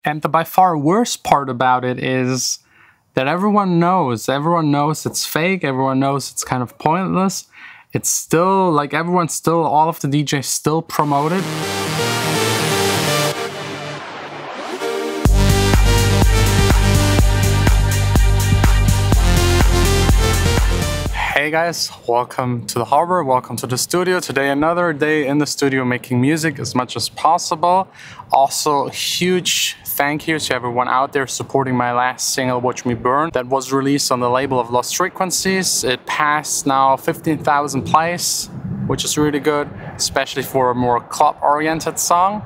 And the by far worst part about it is that everyone knows it's fake, everyone knows it's kind of pointless. It's still, like, all of the DJs still promote it. Hey guys, welcome to the harbor, welcome to the studio. Today another day in the studio making music as much as possible. Also, huge thank you to everyone out there supporting my last single, Watch Me Burn, that was released on the label of Lost Frequencies. It passed now 15,000 plays, which is really good, especially for a more club-oriented song.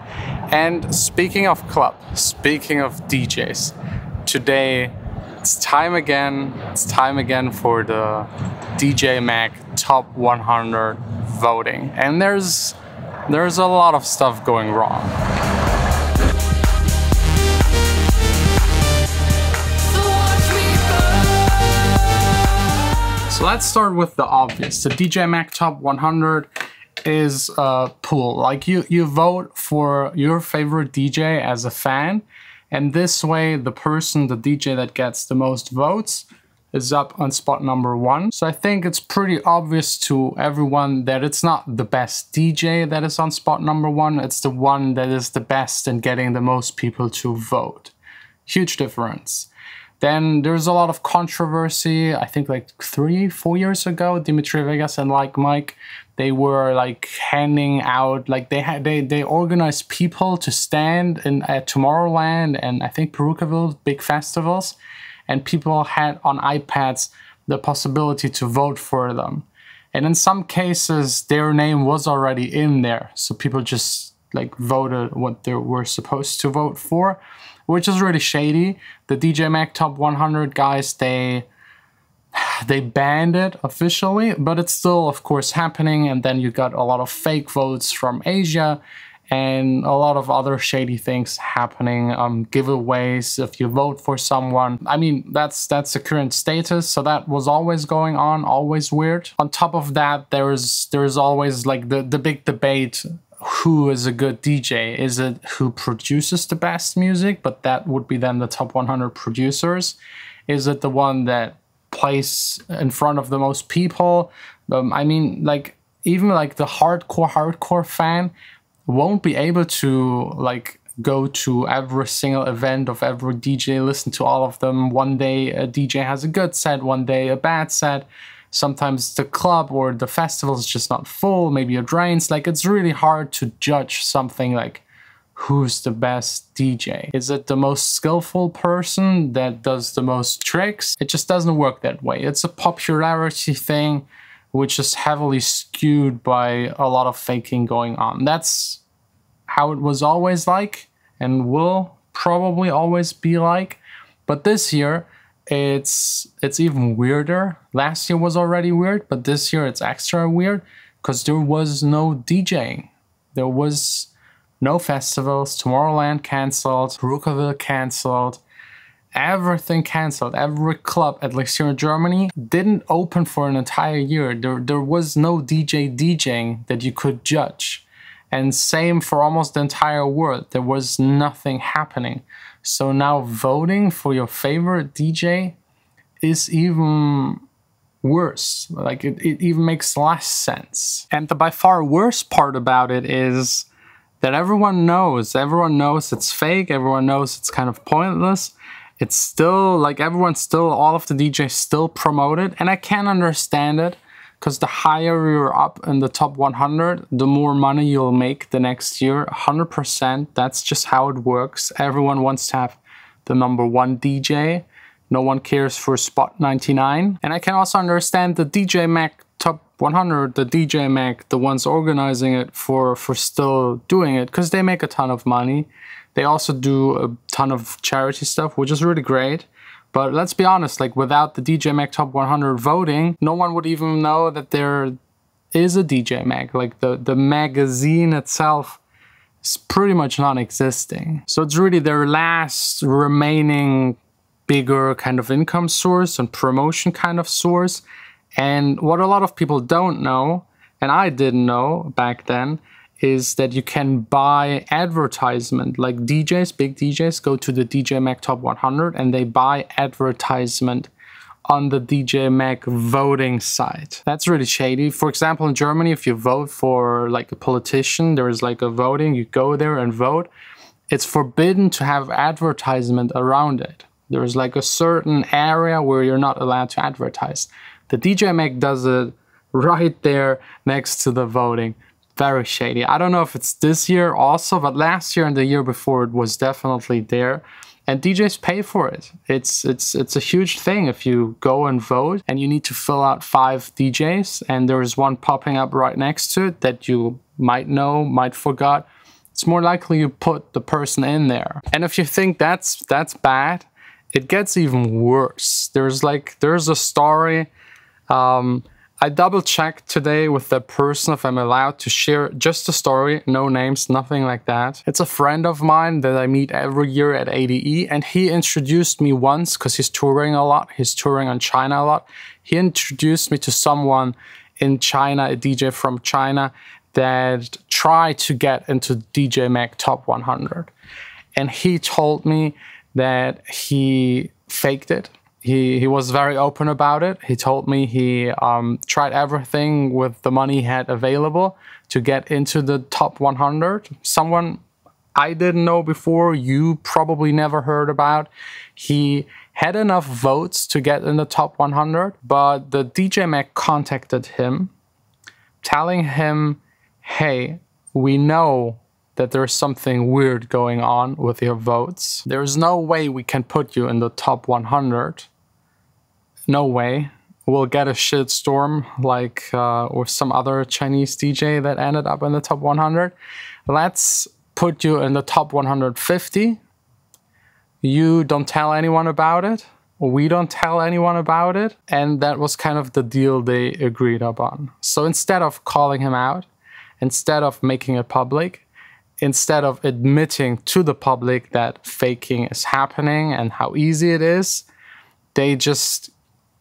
And speaking of club, speaking of DJs, today it's time again for the DJ Mag Top 100 voting. And there's a lot of stuff going wrong. So let's start with the obvious. The DJ Mag Top 100 is a pool. Like you vote for your favorite DJ as a fan, and this way the DJ that gets the most votes is up on spot number 1. So I think it's pretty obvious to everyone that it's not the best DJ that is on spot number 1, it's the one that is the best in getting the most people to vote. Huge difference. Then there's a lot of controversy. I think like 3-4 years ago, Dimitri Vegas and Like Mike, they were like handing out, like they organized people to stand at Tomorrowland and I think Perucaville, big festivals, and people had on iPads the possibility to vote for them. And in some cases, their name was already in there, so people just like voted what they were supposed to vote for, which is really shady. The DJ Mag Top 100 guys, they banned it officially, but it's still, of course, happening. And then you got a lot of fake votes from Asia and a lot of other shady things happening. Giveaways if you vote for someone. I mean, that's the current status. So that was always going on, always weird. On top of that, there's always like the big debate. Who is a good DJ? Is it who produces the best music? But that would be then the top 100 producers. Is it the one that plays in front of the most people? I mean, like, even like the hardcore fan won't be able to like go to every single event of every DJ, listen to all of them. One day a DJ has a good set, one day a bad set. Sometimes the club or the festival is just not full, maybe it rains. Like, it's really hard to judge something like who's the best DJ. Is it the most skillful person that does the most tricks? It just doesn't work that way. It's a popularity thing, which is heavily skewed by a lot of faking going on. That's how it was always like and will probably always be like. But this year, it's even weirder. Last year was already weird, but this year it's extra weird because there was no DJing. There was no festivals. Tomorrowland canceled, Perucaville canceled, everything canceled. Every club, at least here in Germany, didn't open for an entire year. There was no DJ DJing that you could judge. And same for almost the entire world. There was nothing happening. So now voting for your favorite DJ is even worse. Like, it even makes less sense. And the by far worst part about it is that everyone knows it's fake, everyone knows it's kind of pointless. It's still, like, all of the DJs still promote it, and I can understand it, because the higher you're up in the top 100, the more money you'll make the next year, 100%. That's just how it works. Everyone wants to have the #1 DJ. No one cares for spot 99. And I can also understand the DJ Mag Top 100, the DJ Mag, the ones organizing it, for still doing it, because they make a ton of money. They also do a ton of charity stuff, which is really great. But let's be honest, like, without the DJ Mag Top 100 voting, no one would even know that there is a DJ Mag. Like, the magazine itself is pretty much non-existing. So it's really their last remaining bigger kind of income source and promotion kind of source. And what a lot of people don't know, and I didn't know back then, is that you can buy advertisement. Like DJs, big DJs, go to the DJ Mag Top 100 and they buy advertisement on the DJ Mag voting site. That's really shady. For example, in Germany, if you vote for like a politician, there is like a voting, you go there and vote. It's forbidden to have advertisement around it. There is like a certain area where you're not allowed to advertise. The DJ Mag does it right there next to the voting. Very shady. I don't know if it's this year also, but last year and the year before it was definitely there. And DJs pay for it. It's a huge thing if you go and vote and you need to fill out 5 DJs and there is one popping up right next to it that you might know, might forgot. It's more likely you put the person in there. And if you think that's bad, it gets even worse. There's a story. I double checked today with the person if I'm allowed to share just a story, no names, nothing like that. It's a friend of mine that I meet every year at ADE, and he introduced me once, because he's touring a lot, he's touring on China a lot. He introduced me to someone in China, a DJ from China, that tried to get into DJ Mag Top 100. And he told me that he faked it. He was very open about it. He told me he tried everything with the money he had available to get into the top 100. Someone I didn't know before, you probably never heard about. He had enough votes to get in the top 100, but the DJ Mag contacted him, telling him, hey, we know that there's something weird going on with your votes. There's no way we can put you in the top 100. No way. We'll get a shitstorm like with some other Chinese DJ that ended up in the top 100. Let's put you in the top 150. You don't tell anyone about it. We don't tell anyone about it. And that was kind of the deal they agreed upon. So instead of calling him out, instead of making it public, instead of admitting to the public that faking is happening and how easy it is, they just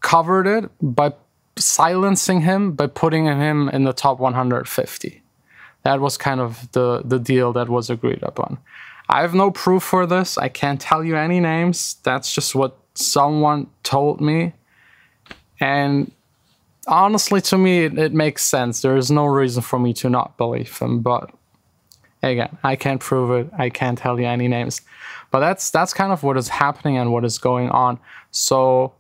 covered it by silencing him, by putting him in the top 150. That was kind of the deal that was agreed upon. I have no proof for this. I can't tell you any names. That's just what someone told me. And honestly, to me, it makes sense. There is no reason for me to not believe him. But again, I can't prove it. I can't tell you any names. But that's kind of what is happening and what is going on. So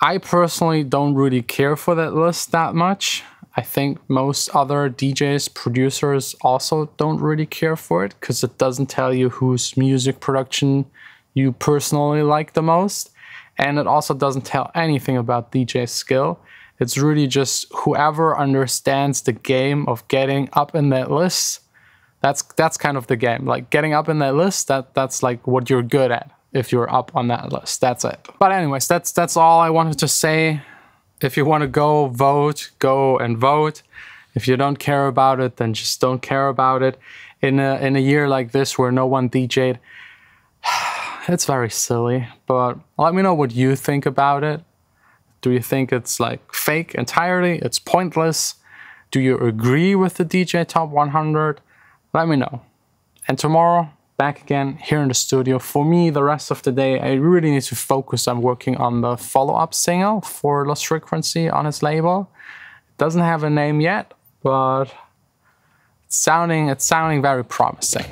I personally don't really care for that list that much. I think most other DJs, producers also don't really care for it because it doesn't tell you whose music production you personally like the most. And it also doesn't tell anything about DJ skill. It's really just whoever understands the game of getting up in that list. That's kind of the game. Like getting up in that list, that's like what you're good at. If you're up on that list, that's it. But anyways, that's all I wanted to say. If you want to go vote, go and vote. If you don't care about it, then just don't care about it. In a year like this where no one DJ'd, it's very silly. But let me know what you think about it. Do you think it's like fake entirely? It's pointless? Do you agree with the DJ Top 100? Let me know. And tomorrow, back again here in the studio. For me, the rest of the day, I really need to focus on working on the follow-up single for Lost Frequency on his label. It doesn't have a name yet, but it's sounding very promising.